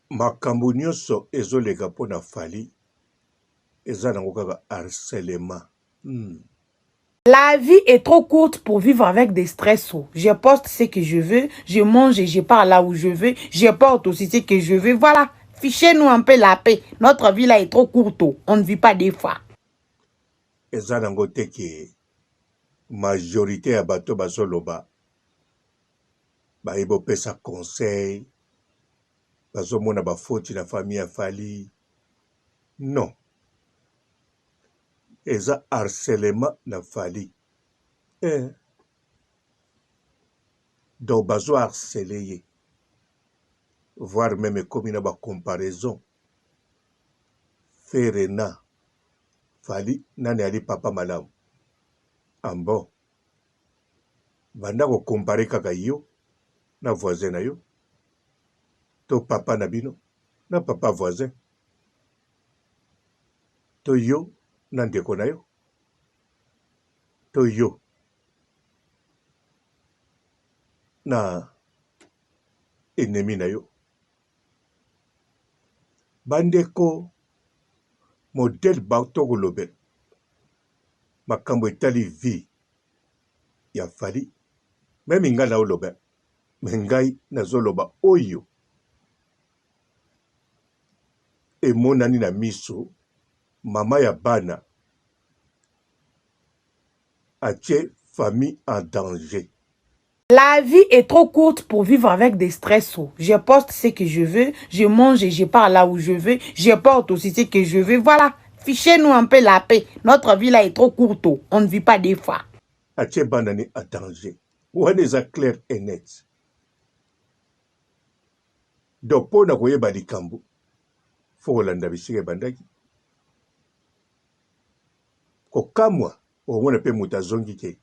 makambo nyonso ezoleka mpona Fally eza nango kaka harcèlement. La vie est trop courte pour vivre avec des stress. Je poste ce que je veux, je mange et je pars là où je veux, je porte aussi ce que je veux. Voilà, fichez-nous un peu la paix. Notre vie là est trop courte. On ne vit pas des fois. Eza nango te ke majorité ya bato bazoloba bayebopesa conseil bazomona bafoti na famille ya Fally. Non, eza harcèlement na Fally. Donc bazo harcelé ye, voire même ekomi na bacomparaison. Ferena Fally nani ali papa malamu ambo banda kokompare kaka yo na voisin na yo to papa na bino na papa voisin to yo na ndeko na yo to yo na ennemi na yo. Bandeko modèle bato kolobela makambo etali vie ya Fally, même ngai na oloba me ngai nazoloba oyo emonani na miso mama ya bana atie famille en danger. La vie est trop courte pour vivre avec des stress. Je poste ce que je veux, je mange et je pars là où je veux, je porte aussi ce que je veux. Voilà, fichez-nous un peu la paix. Notre vie là est trop courte. On ne vit pas des fois. Atie banani en danger. Wana eza clair et net. Donc mpo na koyeba likambo fo kolanda bisika ebandaki kokamwa omona mpe moto azongi ke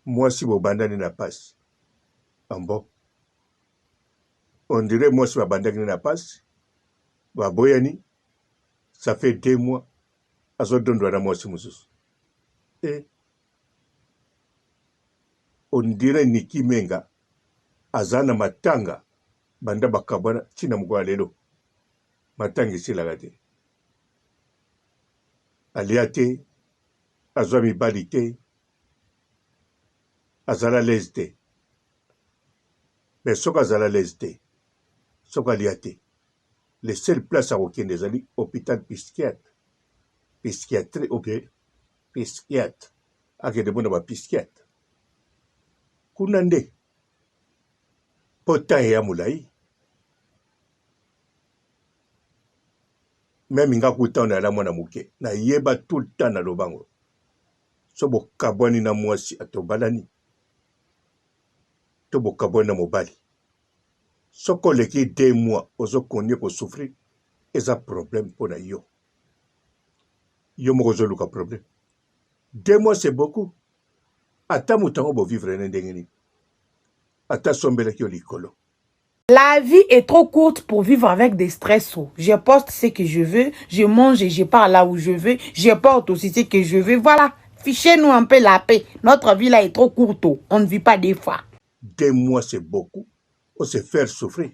mwasi bobandani na pasi ambo on dirait mwasi babandaki na pasi baboyani ça fait 2 mois azodondwa na mwasi mosusu on dirait Niki Menga aza na matanga banda bakabwana ntina mokolo lelo matanga esilaka te alia te azwa mibali te azala lese te me soki azala lese te soki alia te le seul place akokende ezali hôpital psychiatre ok psychiatre akende mpona bapsychiatre kuna nde mpo temps eya molai. Meme nga kuta na ala mwana moke nayeba tout le temps na lobango so bokabwani na mwasi atobalani to bokabwani na mobali soko oleki 2 mois ozokonie kosouffrir eza problème mpona yo moko ozoluka problème. 2 mois c'est beaucoup. Ata moto yango bovivre ne ndenge nini ata sombelaki yo likolo. La vie est trop courte pour vivre avec des stress. Je poste ce que je veux, je mange et je pars là où je veux, je porte aussi ce que je veux. Voilà, fichez-nous un peu la paix. Notre vie là est trop courte. On ne vit pas des fois. 2 mois c'est beaucoup. On se faire souffrir.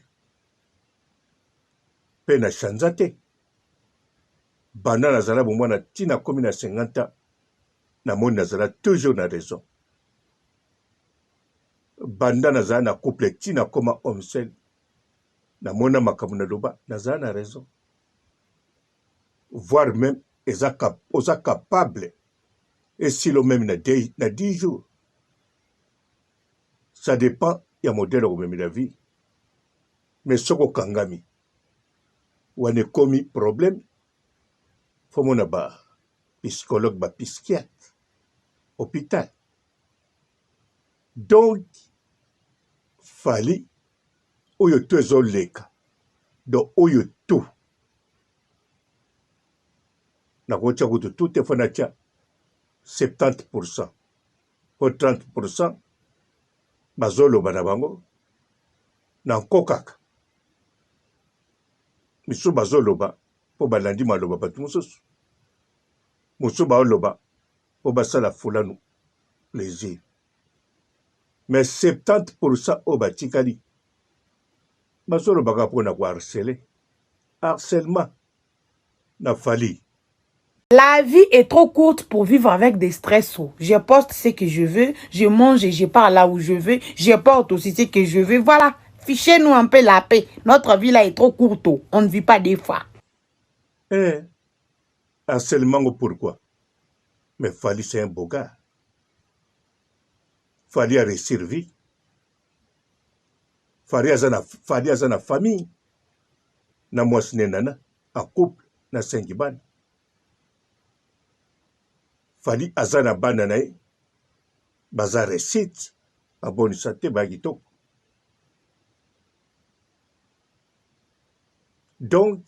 Pe na chanza te. Banda nazala bomwana tina komi na 50 ans. Na moni nazala toujours na raison. Banda nazala na couple tina koma homme seul. Na mona makambo na loba nazala na raison. Voire même oza capable et si le même na 10 jours. Ça dépend ya modèle au même la vie. Mais soko kangami wane komi problème faut mona ba psychologue ba psychiatre hôpital. Donc Fally oyo to ezoleka donc oyo to na kotia kutu tout efo na tia 70% po 30% bazoloba na bango na nkokaka misu bazoloba po balandi maloba bato mosusu mosusu baoloba po basala fulanu plaisir mais 70% oyo batikali Basolo baka pona ko harceler. Harcèlement n'a fallu. La vie est trop courte pour vivre avec des stress. Je poste ce que je veux, je mange et je pars là où je veux, je porte aussi ce que je veux. Voilà, fichez-nous un peu la paix. Notre vie là est trop courte. On ne vit pas des fois. Harcèlement pourquoi? Mais Fally c'est un beau gars. Fally a resservi. Fally a na famille. Na mwasine nana, en couple, na sengiban. Fally azana bana na ye, baza réussite, en bonne santé, bagito. Donc,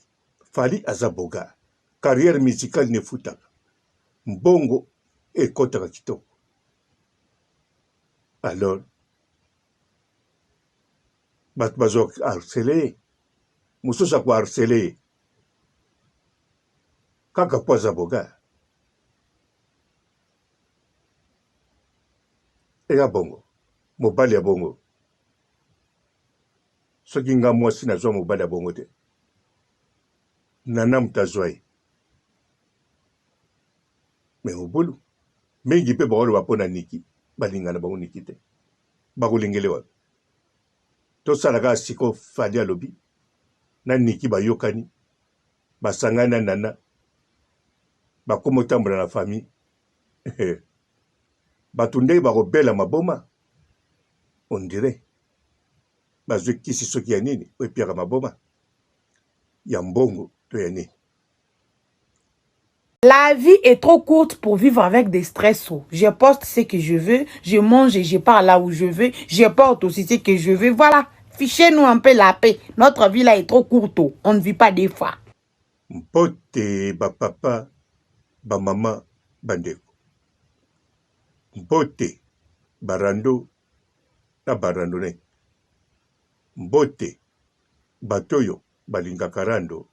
Fally aza boga. Carrière musicale ne futaka. Mbongo et kotaka kitoko. Alors, bazo harcelé. Mususa ko harcelé. Kaka po aza boga. Ega bongo. Mobali ya bongo. Soki nga mwasi nazwa mobali ya bongo te. Nana mutazwa ye. Me obulu. Mingi pe bakolo bapona niki. Balingana bango niki te. Bakolingele wapi. Tosalaka siko Fally alobi. Na niki bayokani. Basangani na nana. Bakoma otambola na famille. Bato ndenge bakobela maboma. On dirait. Bazwi kisi soki ya nini. Oepiaka maboma. Ya mbongo to ya nini. La vie est trop courte pour vivre avec des stress. Je poste ce que je veux, je mange et je pars là où je veux, je porte aussi ce que je veux. Voilà, fichez-nous un peu la paix. Notre vie là est trop courte. On ne vit pas des fois. Mpote ba papa, ba mama, bandeko. Mpote barando na barandone. Mbote batoyo balingaka rando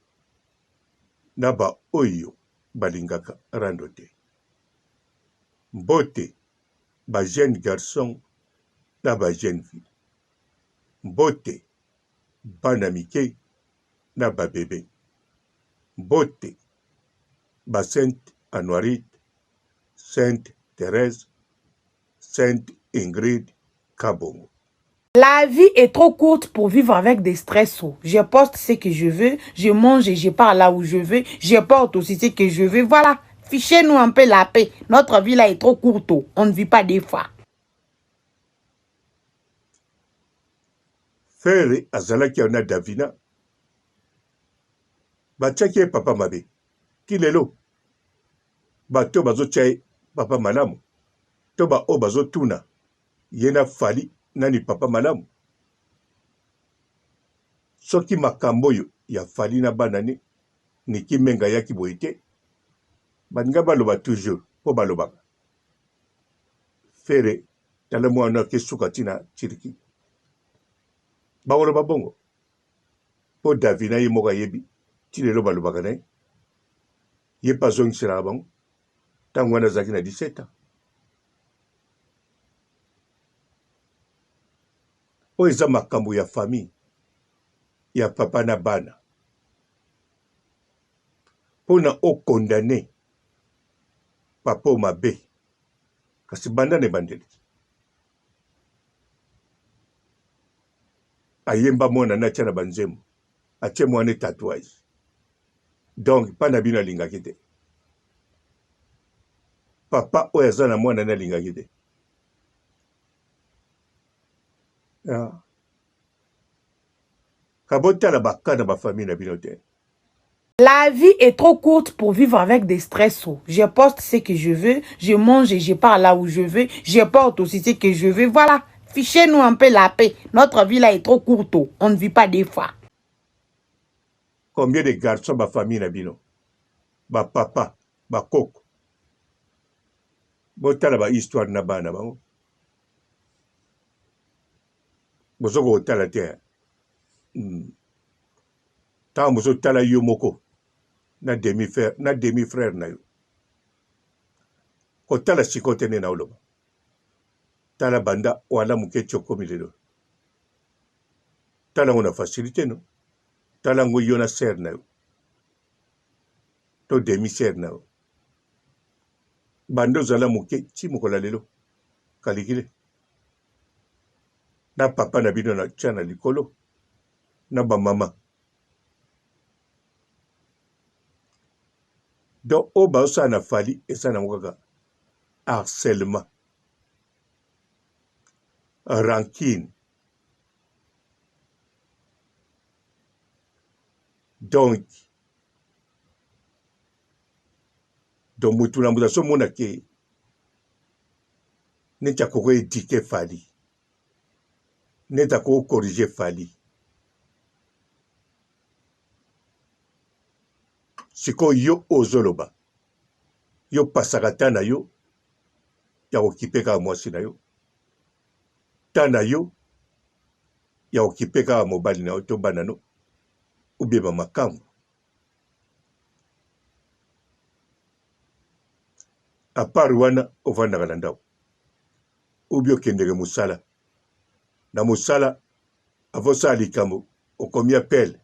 na ba oyo balingaka rando te. Mbote ba jeune garçon na ba jeune fille. Mbote bana mike na ba bébé. Mbote ba Sainte Anuarite, Sainte Thérèse, Sainte Ingrid Kabongo. La vie est trop courte pour vivre avec des stress. Je poste ce que je veux, je mange et je pars là où je veux, je porte aussi ce que je veux. Voilà, fichez-nous un peu la paix. Notre vie là est trop courte. On ne vit pas des fois. Frère azalaki na Davina. Batiaki papa mabe. Kilelo. Bato bazo tchaye papa malamu. To ba o bazo tuna. Yena Fally nani papa malamu. Soki makambo yo ya Fally na banane. Niki menga yaki boite. Baninga baloba toujours. Po balobaka. Fere. Tala mwana ke sukatina chiriki. Bawoloba bongo. Po Davina ye moka yebi. Tilelo balobaka naye. Ye pa zongisela bango. Tango wana azalaki na 17 ans. Oyo eza makambo ya famille ya papa na bana. Pona okondane papa o mabe. Kasi banda ne bandeli. Ayemba mwana na tia na banzemu. Atie mwana tatouage. Donc pa na bino alingaki te. Papa oyo aza na mwana na alingaki te. Kabotala baka na ba famille na bino te. La vie est trop courte pour vivre avec des stress. Je poste ce que je veux, je mange et je pars là où je veux, je porte aussi ce que je veux. Voilà, fichez-nous un peu la paix. Notre vie là est trop courte. On ne vit pas des fois. Combien de garçons ba famille na bino? Ba papa, ba koko. Botala ba histoire na bana bango. Bozoko otala te. Tant bozo tala yo moko. Na demi-frère na yo. Kotala sikote ne na oloba. Tala banda wala muke choko milelo. talango na facilité no talango yo na ser na yo to demi ser na yo bando ozala moke ti mokola lelo kalikile na papa na bino na tia na likolo na bamama donc oyo baosala na fali eza nango kaka harcèlement rancune donc mutu na mutu azomona ke neti akoko édike fali neti akoko corrige fali sikoyo yo ozoloba yo pasaka ta na yo ya kokipe kaka mwasi na yo ta na yo ya kokipe kaka mobali na yo to bana no ubeba makambo apart wana ovandaka na ndako ubi okendeke mosala na mosala avosala likambo okomi apele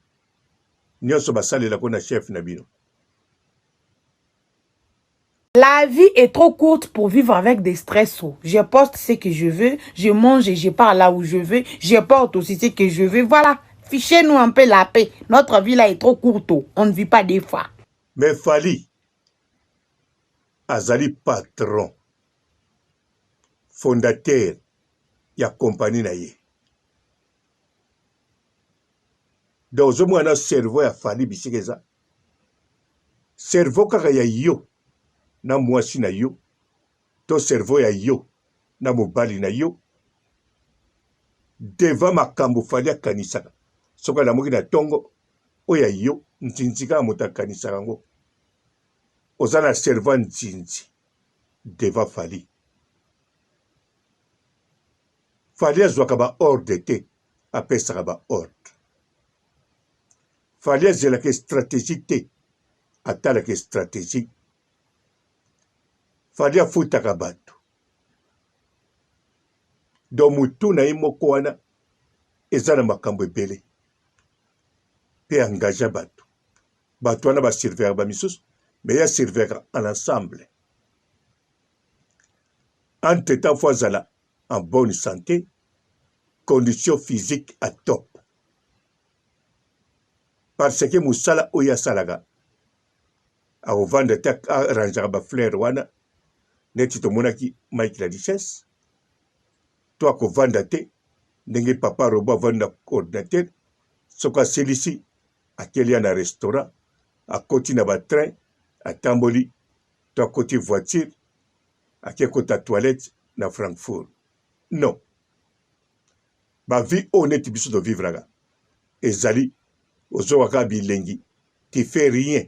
nyonso basalelako na chef na bino. La vie est trop courte pour vivre avec des stress. Je poste ce que je veux, je mange et je pars là où je veux, je porte aussi ce que je veux. Voilà, fichez-nous un peu la paix. Notre vie là est trop courte. On ne vit pas des fois. Mais Fally azali patron, fondateur ya compagnie na ye. Donc ozomona cerveau ya Fally bisika eza cerveau kaka ya yo na mwasi na yo to cerveau ya yo na mobali na yo devant makambo Fally akanisaka soki alamuki na ntongo oyo ya yo nzinzi kaka moto akanisaka yango oza na cerveau nzinzi devant Fally. Fally azwaka baordre te apesaka baordre. Fally azelaka stratégie te atalaka stratégie. Fally afutaka bato. Donc mutu na ye moko wana eza na makambo ebele mpe engagea bato. Bato wana basurveillaka bamisusu mais ya surveillaka en ensemble. Entre-temps fo azala en bonne santé, condition physique à top. Parce que musala oyo asalaka akovanda te arrangeaka bafleur wana neti tomonaki Mike la Duchesse to akovanda te ndenge papa robo avanda na ordinateur soki asilisi akelia na restaurant akoti na batrain atamboli to akoti voiture ake kota toilette na Francfort. Non, bavi oyo neti biso tovivraka ezali ozowaka bilengi, tu fais rien.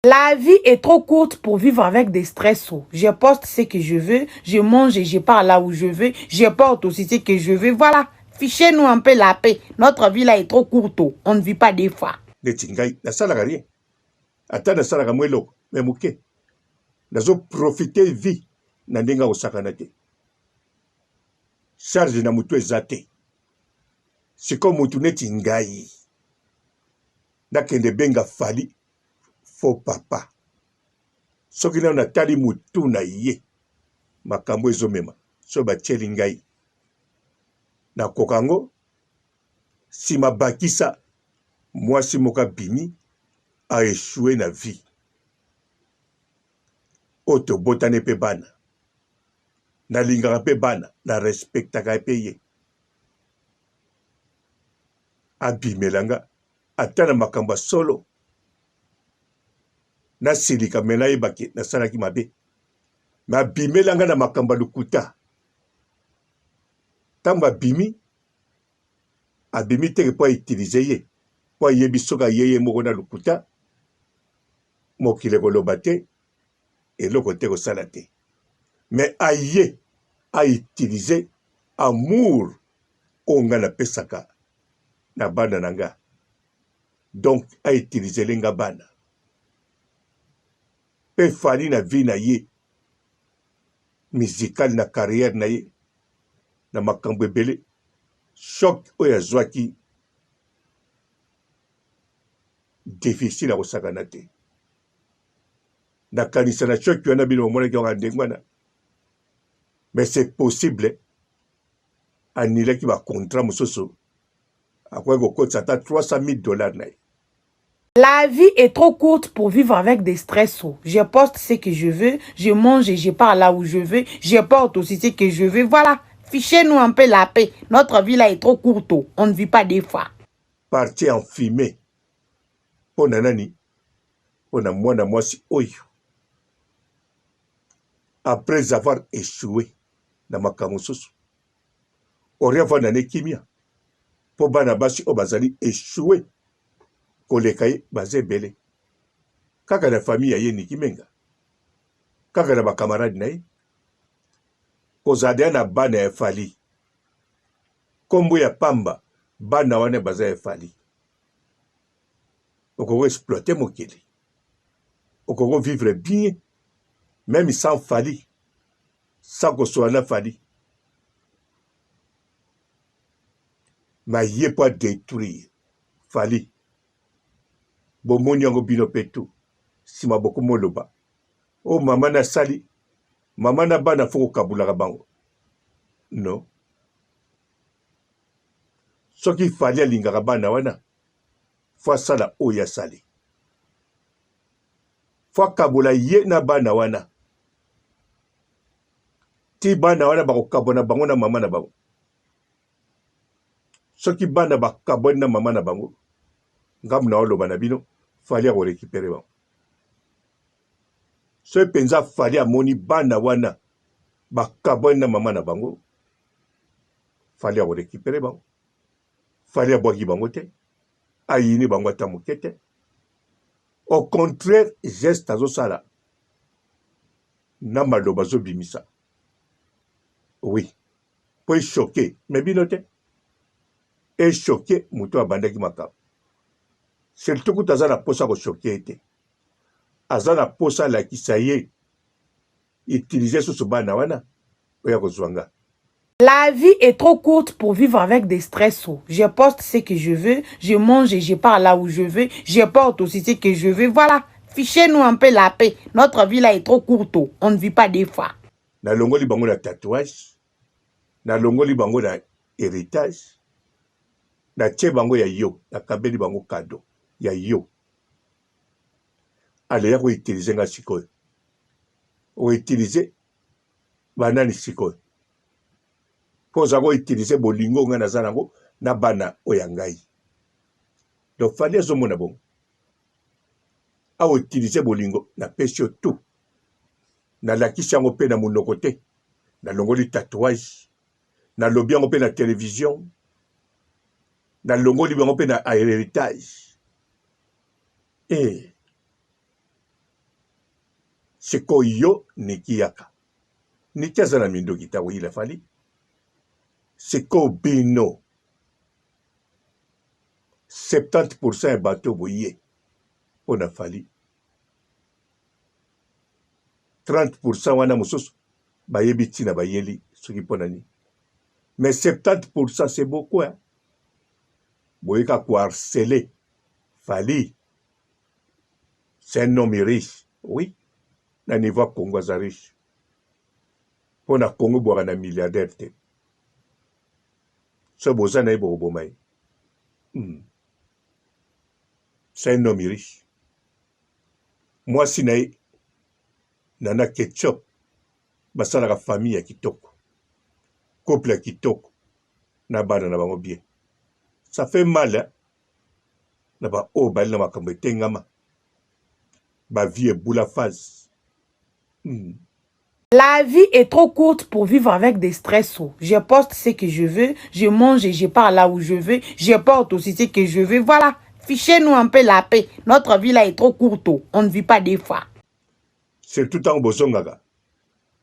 La vie est trop courte pour vivre avec des stress. Je poste ce que je veux, je mange et je pars là où je veux, je porte aussi ce que je veux. Voilà, fichez-nous un peu la paix. Notre vie là est trop courte. On ne vit pas des fois. Neti ngai nasalaka rien ata nasalaka mwa eloko me moke nazoprofite vie na ndenge akosakana te charge na mutu eza te sikoyo mutu neti ngai nakende benga Fally fo papa soki nano natali mutu na ye makambo ezomema so batieli ngai nakoka ngo nsima bakisa mwasi moko abimi aeshue na vie oyo tobotani mpe bana nalingaka mpe bana na respectaka mpe ye abimelanga ata na makambo ya solo nasilika me nayebaki nasalaki mabe me abimelanga na makambo ya lokuta ntango abimi teke mpo autilize ye mpo ayebi soki ayeye moko na lokuta mokili koloba te eloko te kosala te me aye autilize amour oyo nga napesaka na bana na nga donc autilize lenga bana mpe Fally na vie na ye musical na carrière na ye na makambo ebele choc oyo azwaki difficile à kosakana te nakanisa na choki wana bino omonaki yango ndenge wana mais c'est possible anilaki bacontrat mosusu akoki kokotisa ata 300 000 $ na ye. La vie est trop courte pour vivre avec des stress. Je poste ce que je veux, je mange et je pars là où je veux, je porte aussi ce que je veux. Voilà, fichez-nous un peu la paix. Notre vie là est trop courte. On ne vit pas des fois. Parti en fumée. Pona nani? Pona mwana mwasi oyo. Après avoir échoué na makambo susu. Oria vana ne kimia. Po bana basi o bazali échoué. Koleka ye baze bele. Kaka na famille ya ye Nikimenga. Kaka na bakamarade na ye. Kozadea na bana ya fali. Kombo ya pamba. Bana wane baza ya fali. Okoko exploiter mokili. Okoko vivre bien. Même sans fali. Sans kosoana fali. Ma ye pas détruire. Fali. Bomoni yango bino petu. Sima boko moloba. O mama na sali. Mama na bana foko kabulaka bango. Non. Soki fali alingaka bana wana. Fwa sala oya sali. Fwa kabula ye na bana wana. Ti bana wana bako kabona bango na mama na bango. Soki bana bakabona na mama na bango. Ngam na oloba na bino. Fali a récupérer bango. So penza fali amoni bana wana. Bakabona na mama na bango. Fali a récupérer bango. Fali a boaki bango te. Ayini bango atamukete. Au contraire, geste azo sala. Na maloba zo bimisa. Oui. Po choqué. Mais binote. Et choqué, muto abandaki makam. Surtout que azana posa ko choqué ete. Azana posa la kisaye. Utiliser sous bana wana. Oya ko zwanga. La vie est trop courte pour vivre avec des stress. Je poste ce que je veux, je mange et je pars là où je veux, je porte aussi ce que je veux. Voilà, fichez-nous un peu la paix. Notre vie là est trop courte. On ne vit pas des fois. Na longoli bango na tatouage. Na longoli bango na héritage. Na tche bango ya yo. Na kabeli bango cadeau. Ya yo. Ale ya ko utiliser nga sikoyo. O utiliser banani sikoyo. Poza ko utiliser bolingo nga nazana ngo na bana oyangai. Donc fallait zomona bon. A utiliser bolingo na pesio tout. Na lakisi yango pe na monoko te. Na longoli tatouage. Na lobi yango pe na télévision. Na longoli bango pe na héritage. Et seko yo nikiyaka. Nikiaza na mindo kitabu ila fali. Seko bino. 70% ya bateau boye. Pona fali. 30% wana mususu. Bayebi tina bayeli. Soki pona ni. Mais 70% c'est beaucoup. Hein? Boyeka ko harceler. Fali. C'est un homme riche. Oui. Na niveau Congo za riche. Pona Congo boka na milliardaire te. So boza na ibo bomai. C'est un homme riche. Moi sinaï nana ketchup. Basala la famille ya kitoko. Couple ya kitoko. Na bana na bango bien. Ça fait mal, hein? Na ba o bali na makambo tengama. Ba vie est boula phase. La vie est trop courte pour vivre avec des stress. Je poste ce que je veux, je mange et je pars là où je veux, je porte aussi ce que je veux. Voilà, fichez-nous un peu la paix. Notre vie là est trop courte. On ne vit pas des fois. C'est tout en bosongaga.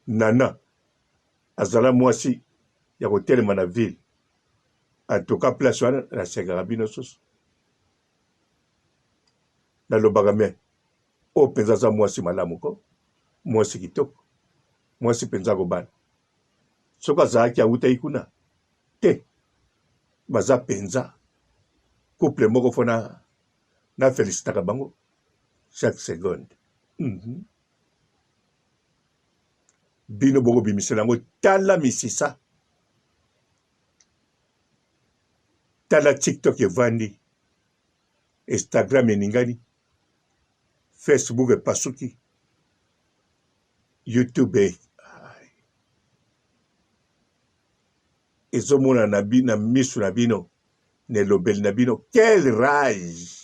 Nana. Azala mwasi. Ya hotel na ville. En tout cas, place wana na segarabino sos. Na lobagame. O penza za mwasi malamu ko. Mwasi kitoko. Mwasi penza go bana. Soka zaaki auta ikuna. Te. Baza penza. Couple moko fona na félicitaka bango chaque seconde. Bino boko bimisela yango tala misisa, tala TikTok evandi, Instagram eningani, Facebook epasuki, YouTube ezomona na misu na bino, ne lobeli na bino, quelle rage!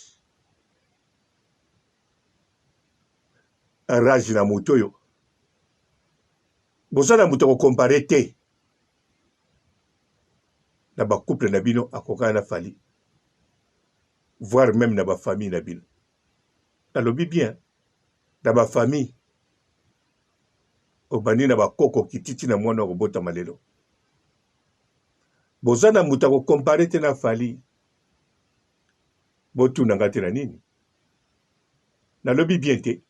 Rage na moto oyo bozala moto kokompare te na bacouple na bino akokana na fali, voire même na bafamille na bino. Nalobi bien na bafamille obandi na bakoko kititi na mwana kobotama lelo, bozala moto kokompare te na fali, botunanga te na nini? Nalobi bien te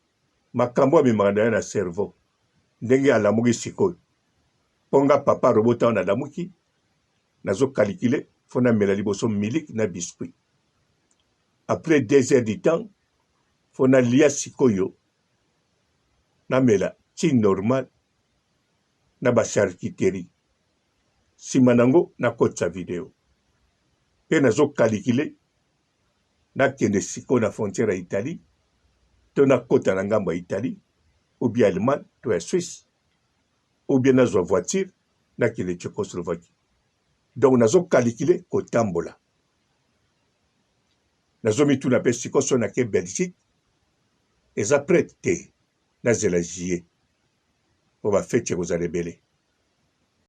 makambo amemaka na ye na cerveau ndenge alamuki sikoyo ponga papa robota na lamuki nazo calculer fona mela liboso miliki na biscuit. Après 2 heures du temps fona lia sikoyo na mela ti normal na ba charcuterie simanango na kotsa video pe nazo calculer na kende siko na frontière ya Italie to na kota na ngambo ya Italie ou bien Allemagne to ya Suisse ou bien nazwa voiture na kende Tchécoslovaquie. Donc nazo calculer kotambola nazo mituna pe siko so na ke Belgique eza prête te nazela jie po ba fete kozala ebele.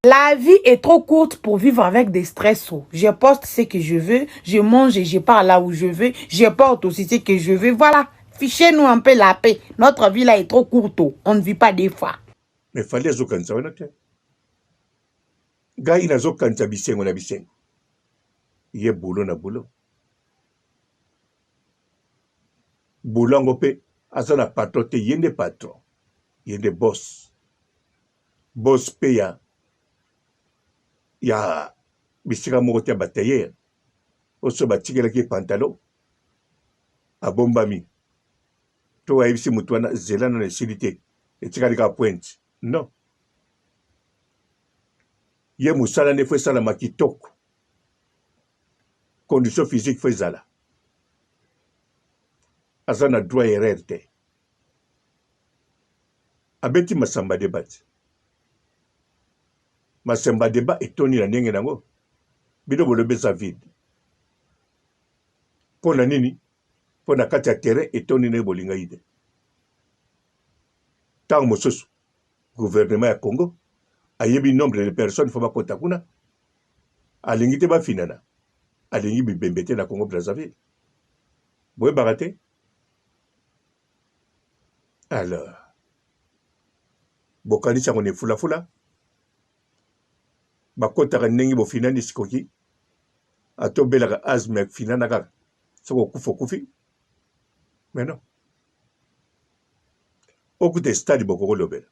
La vie est trop courte pour vivre avec des stress. Je poste ce que je veux, je mange et je pars là où je veux, je porte aussi ce que je veux. Voilà, fichez-nous un peu la paix. Notre vie là est trop courte, on ne vit pas des fois. Mais fallait azokanisa wana te. Gai nazokanisa bisengo na bisengo. Ye boulot na boulot. Boulongo pe aza na patron te yende patron. Yende boss. Boss pe ya bisika moko te batailleur. Oso batikelaki pantalon abombami. To ayebisi mutu wana zela na esili te etikali ka pointe. Non. Ye musala ne fo esalama kitoko. Condition physique fo ezala. Aza na droit erreur te. Abeti masamba débat. Masamba débat etoni na ndenge nango. Bino bolobe sa vide. Pona nini? Pona kati ya terrain etoni na bolinga ide. Tango mosusu gouvernement ya Congo ayebi nombre de personnes fo bakota kuna alingi te bafinana alingi bibembe te na Congo Brazzaville. Boye bagate. Alors bokanisa ngone fula bakotaka ndenge bofinani sikoki atobelaka asthme finana kaka soko kufi mais non okute stade bokoko lobela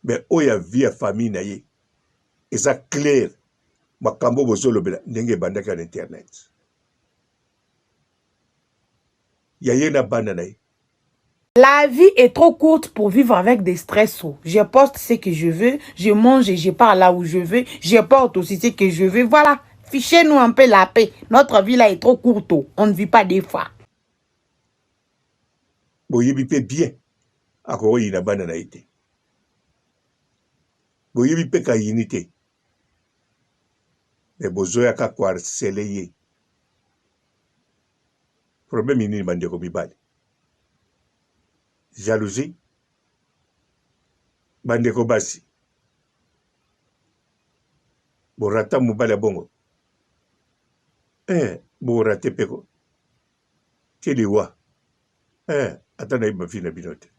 mais oya vie ya famille na ye eza clair makambo bozolobela ndenge ebandaki na internet ya ye na bana na ye. La vie est trop courte pour vivre avec des stress. Je poste ce que je veux, je mange et je pars là où je veux, je porte aussi ce que je veux. Voilà, fichez-nous un peu la paix. Notre vie là est trop courte, on ne vit pas des fois. Boyebi pe bien akoko yina bana na ite. Boyebi pe ka yini te. Mais bozoya ka ko harceler ye. Problème ini bandeko mibali. Jalousie, bandeko basi, borata mobali bongo, borate peko, keliwa, atana iba fina binote.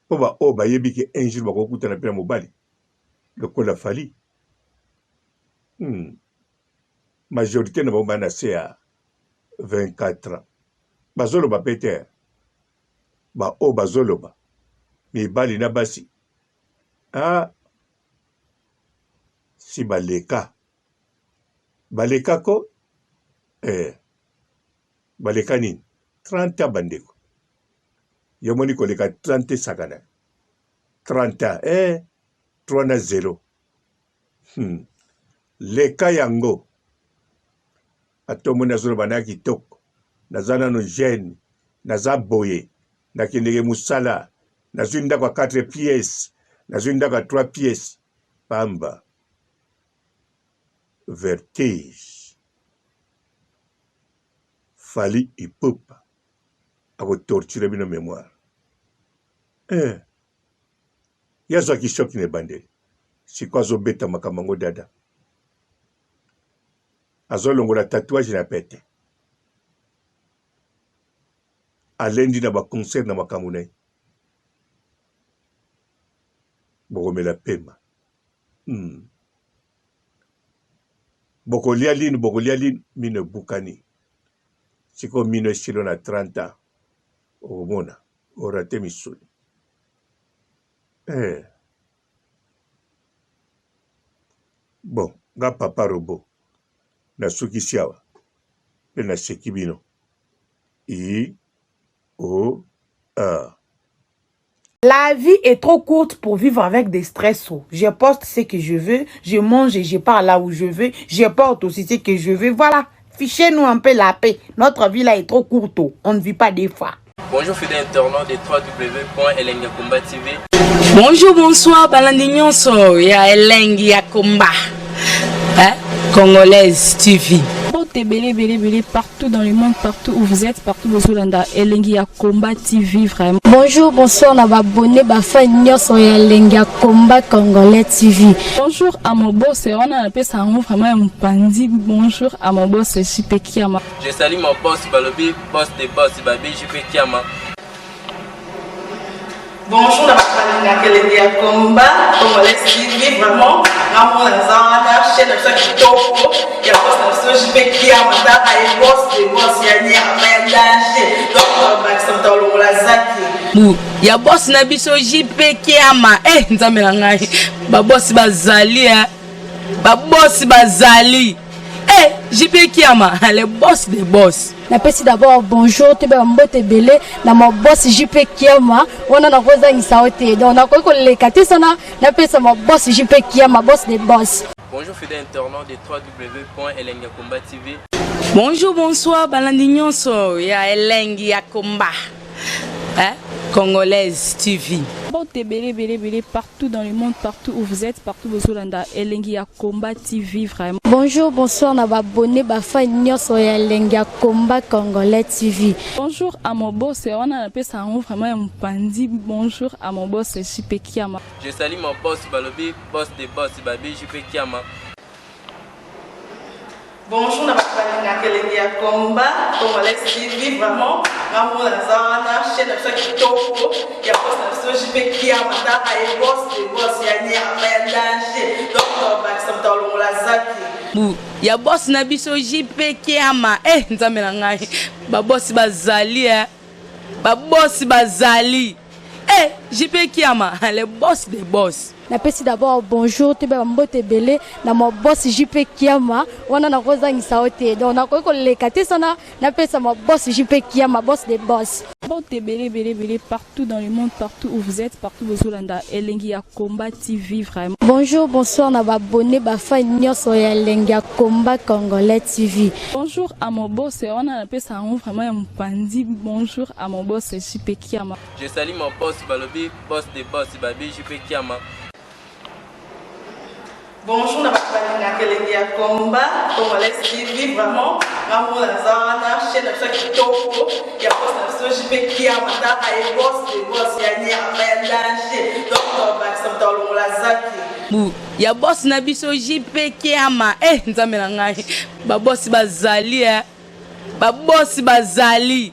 Oba oba yebiki un jour bakokuta na pena mobali, lokola fali. Majorité na bomba na CA 24 ans. Bazolo ba peter. Ba o bazoloba mibali na basi si baleka ko baleka nini 30 bandeko yomoni koleka 30 sakana 30 3 na 0 leka yango atomoni azoloba na kitoko naza nano jeune naza boye nakendeke mosala nazwi ndako ya 4 pièces nazwi ndako ya 3 pièces pamba vertige Fally Ipupa akotorture bino mémoire yazwaki shoki na ebandeli siko azobeta makambo yango dada azolongola tatouage na pete alendi na baconcert na makambo na ye bokomela pema bokolia lini mino ebukani siko mino esilo na 30 ans okomona orate misuni bon nga papa robo nasukisi awa mpe naseki bino La vie est trop courte pour vivre avec des stress. Je poste ce que je veux, je mange et je pars là où je veux, je porte aussi ce que je veux. Voilà, fichez-nous un peu la paix. Notre vie là est trop courte, on ne vit pas des fois. Bonjour fidèles internautes de www.elengiakomba TV. Bonjour, bonsoir, Balandinionso, ya Elengi Yakomba, Congolaise TV. Belé partout dans le monde, partout où vous êtes, partout où vous êtes, Elengi Yakomba TV vraiment. Bonjour, bonsoir, na abonné bafa nyonso ya Elengi Yakomba Congolais TV. Bonjour à mon boss, on a appelé ça vraiment un pandi. Bonjour à mon boss, JP Kiama. Je salue mon boss Balobi, boss de boss Babi, JP Kiama. Bonjour, na Elengi Yakomba Congolais TV vraiment. Namo nazana chaîne de chaque topo. Ya boss na JP Kiama ta ay boss de boss ya ni amandaje. Donc Maxime Tolo la zaki. Ya boss na biso JP Kiama. Nzambe na ngai. Ba boss bazali ba boss bazali. JP Kiama, le boss des boss. Napesi d'abord bonjour, tebe mbote belé na mon boss JP Kiama. On a rosa isaote. Donc na ko le katisana napesa mon boss JP Kiama, boss des boss. Bonjour fidèles internautes de www.elengiakomba TV. Bonjour, bonsoir, Balandinionso, ya Elengi Yakomba, Congolaise TV. Belé partout dans le monde, partout où vous êtes, partout où vous êtes, Elengi Yakomba TV vraiment. Bonjour, bonsoir, na abonné bafa nyonso ya Elengi Yakomba Congolais TV. Bonjour à mon boss, on a appelé ça vraiment un pandi. Bonjour à mon boss, JP Kiama. Je salue mon boss Balobi, boss de boss Babi, JP Kiama. Bonjour, na Elengi Yakomba Congolais TV vraiment. Namo nazana chaîne de chaque topo. Ya boss na JP Kiama ta ay boss de boss ya ni amandaje. Donc Maxime Tolo la zaki. Ya boss na biso JP Kiama. Nzambe na ngai. Ba boss bazali ba boss bazali. JP Kiama, le boss des boss. Napesi d'abord bonjour, tebe mbote belé na mon boss JP Kiama. On a rosa isaote. Donc na ko le katisana napesa mon boss JP Kiama, boss des boss. Belé partout dans le monde, partout où vous êtes, partout où vous êtes, Elengi Yakomba TV vraiment. Bonjour, bonsoir, na abonné bafa nyonso ya Elengi Yakomba Congolais TV. Bonjour à mon boss, on a appelé ça vraiment un pandi. Bonjour à mon boss, JP Kiama. Je salue mon boss Balobi, boss de boss Babi, JP Kiama. Bonjour, na Elengi Yakomba Congolais TV vraiment. Namo nazana chaîne de chaque topo. Ya boss na JP Kiama ta ay boss de boss ya ni amandaje. Donc Maxime Tolo la zaki. Ya boss na biso JP Kiama. Nzambe na ngai. Ba boss bazali ba boss bazali.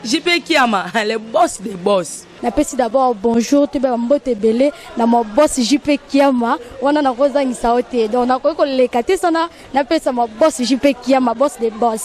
JP Kiama, le boss des boss. Napesi d'abord bonjour, tebe mbote belé na mon boss JP Kiama. On a rosa isaote. Donc na ko le katisana napesa mon boss JP Kiama, boss des boss.